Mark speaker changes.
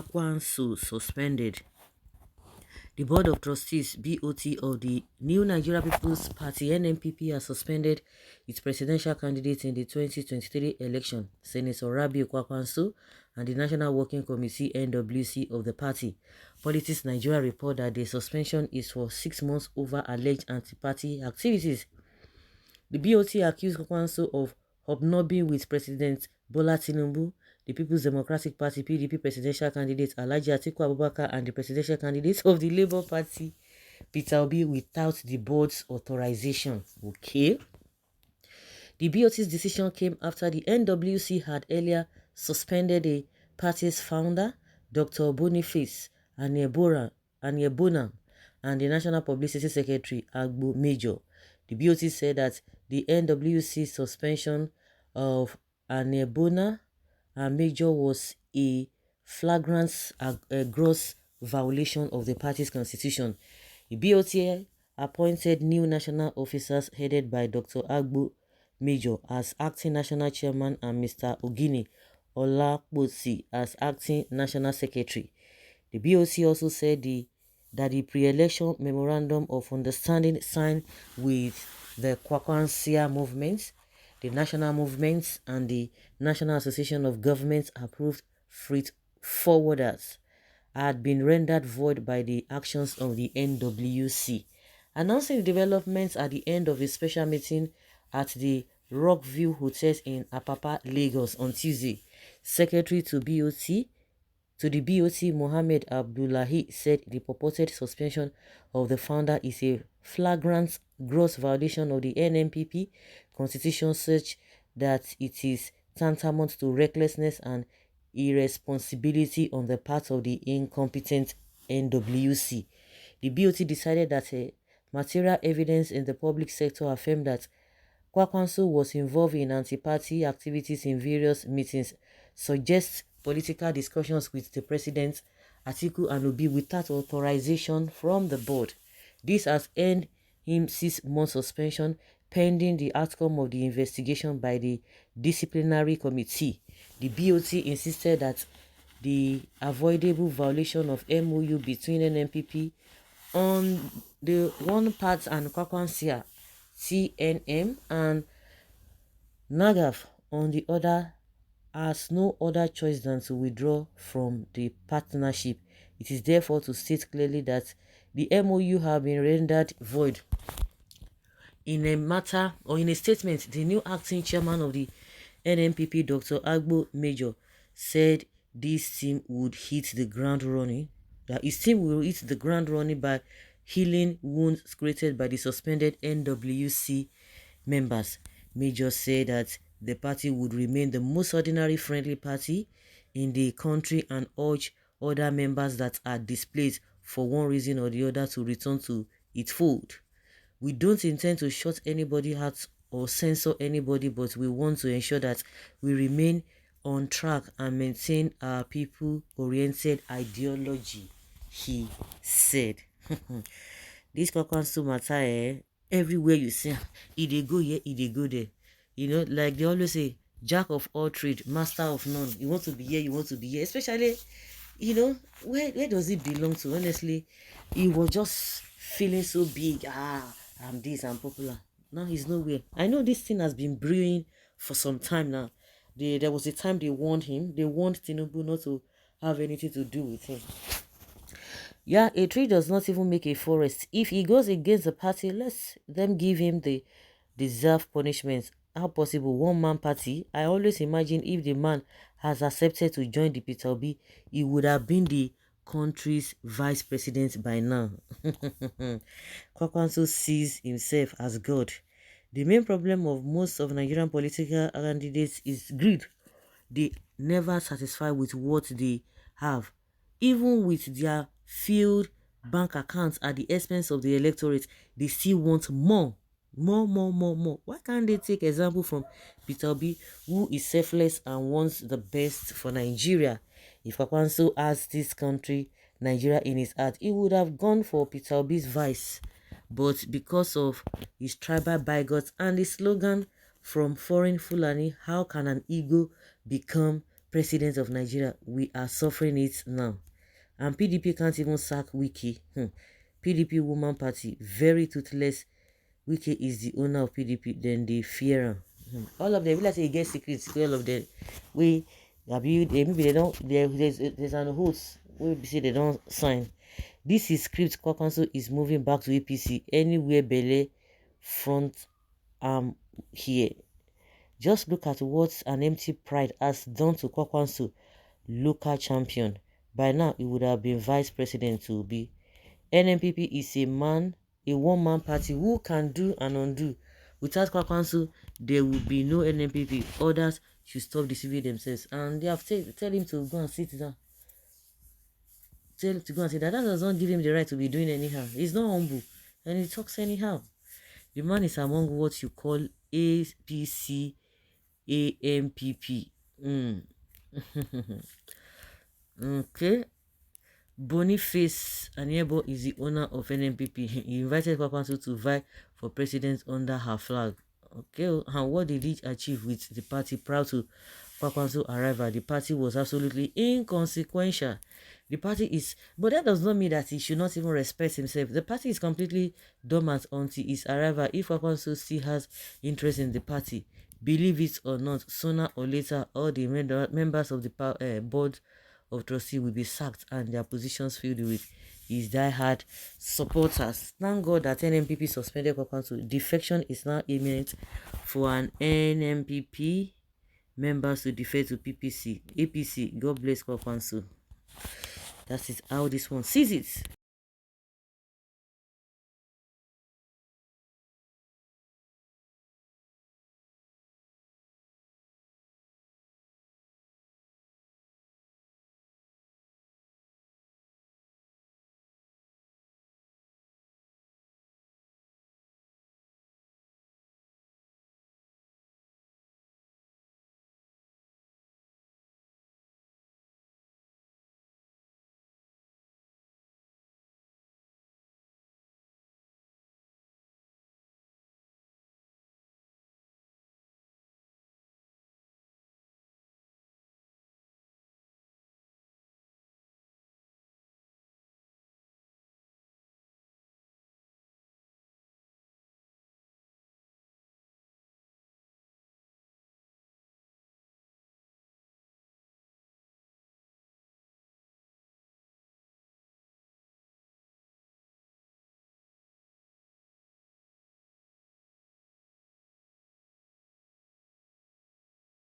Speaker 1: Kwankwaso suspended. The Board of Trustees (BOT) of the New Nigeria People's Party (Nnpp) has suspended its presidential candidate in the 2023 election, Senator Rabiu Kwankwaso, and the National Working Committee (NWC) of the party. Politics Nigeria report that the suspension is for 6 months over alleged anti-party activities. The BOT accused Kwankwaso of hobnobbing with President Bola Tinubu, the People's Democratic Party (PDP) presidential candidate Alhaji Atiku Abubakar, and the presidential candidate of the Labour Party Peter Obi without the board's authorization. Okay. The BOT's decision came after the NWC had earlier suspended the party's founder, Dr. Boniface Anyebonam, and the National Publicity Secretary, Agbo Major. The BOT said that the NWC suspension of Anyebonam and Major was a flagrant, gross violation of the party's constitution. The BOT appointed new national officers headed by Dr. Agbo Major as acting national chairman and Mr. Ogini Olakposi as acting national secretary. The BOC also said that the pre-election memorandum of understanding signed with the Kwankwaso movement, the national movements, and the National Association of Governments approved freight forwarders had been rendered void by the actions of the NWC. Announcing the developments at the end of a special meeting at the Rockview Hotels in Apapa, Lagos on Tuesday, Secretary to the BOT Mohammed Abdullahi said the purported suspension of the founder is a flagrant gross violation of the NNPP constitution such that it is tantamount to recklessness and irresponsibility on the part of the incompetent NWC. The BOT decided that material evidence in the public sector affirmed that Kwankwaso was involved in anti-party activities in various meetings, suggests political discussions with the President, Atiku and Obi without authorization from the board. This has earned him 6-month suspension pending the outcome of the investigation by the disciplinary committee. The BOT insisted that the avoidable violation of MOU between NNPP on the one part and Kwankwaso TNM and NAGAF on the other has no other choice than to withdraw from the partnership. It is therefore to state clearly that the MOU have been rendered void. In a statement, the new acting chairman of the NNPP, Dr. Agbo Major, said this team would hit the ground running. That his team will hit the ground running by healing wounds created by the suspended NWC members. Major said that the party would remain the most ordinary friendly party in the country and urge other members that are displaced for one reason or the other to return to its fold. We don't intend to shut anybody out or censor anybody, but we want to ensure that we remain on track and maintain our people-oriented ideology, he said. This Kwankwaso matter, everywhere you see, they go here, they go there. You know, like they always say, jack of all trade, master of none. You want to be here, you want to be here. Especially, you know, where does it belong to? Honestly, he was just feeling so big. I'm this, I'm popular. Now he's nowhere. I know this thing has been brewing for some time now. There was a time they warned him. They warned Tinubu not to have anything to do with him. Yeah, a tree does not even make a forest. If he goes against the party, let them give him the deserved punishment. How possible? One-man party? I always imagine if the man has accepted to join the Peter Obi, he would have been the country's vice president by now. Kwankwaso sees himself as God. The main problem of most of Nigerian political candidates is greed. They never satisfy with what they have. Even with their filled bank accounts at the expense of the electorate, they still want more. More. Why can't they take example from Peter Obi, who is selfless and wants the best for Nigeria? If Kwankwaso has this country, Nigeria, in his heart, he would have gone for Peter Obi's vice. But because of his tribal bigots and the slogan from foreign Fulani, how can an ego become president of Nigeria. We are suffering it now. And PDP can't even sack Wiki. PDP Woman Party, very toothless. Wiki is the owner of PDP, then they fear him. All of them, let's say, get secrets, all of them. Maybe they don't, there's an host. We say they don't sign. This is script. Kwankwaso is moving back to APC. Anywhere Bele front here. Just look at what an empty pride has done to Kwankwaso, local champion. By now, he would have been vice president to be. Nnpp is a one-man party who can do and undo. Without Kwankwaso, there will be no Nnpp. Others should stop deceiving themselves. And they have tell him to go and sit down. Tell him to go and sit down. That does not give him the right to be doing anyhow. He's not humble. And he talks anyhow. The man is among what you call APC, AMPP. Okay. Boniface Aniebo is the owner of Nnpp. He invited Kwankwaso to vie for president under her flag. Okay, and what did he achieve with the party prior to Kwankwaso arrival? The party was absolutely inconsequential. The party is, but that does not mean that he should not even respect himself. The party is completely dormant until his arrival. If Kwankwaso still has interest in the party, believe it or not, sooner or later, all the members of the board of trustees will be sacked and their positions filled with his die-hard supporters. Thank God that Nnpp suspended Kwankwaso. Defection is now imminent for an Nnpp members to defect to APC. God bless Kwankwaso. That is how this one sees it.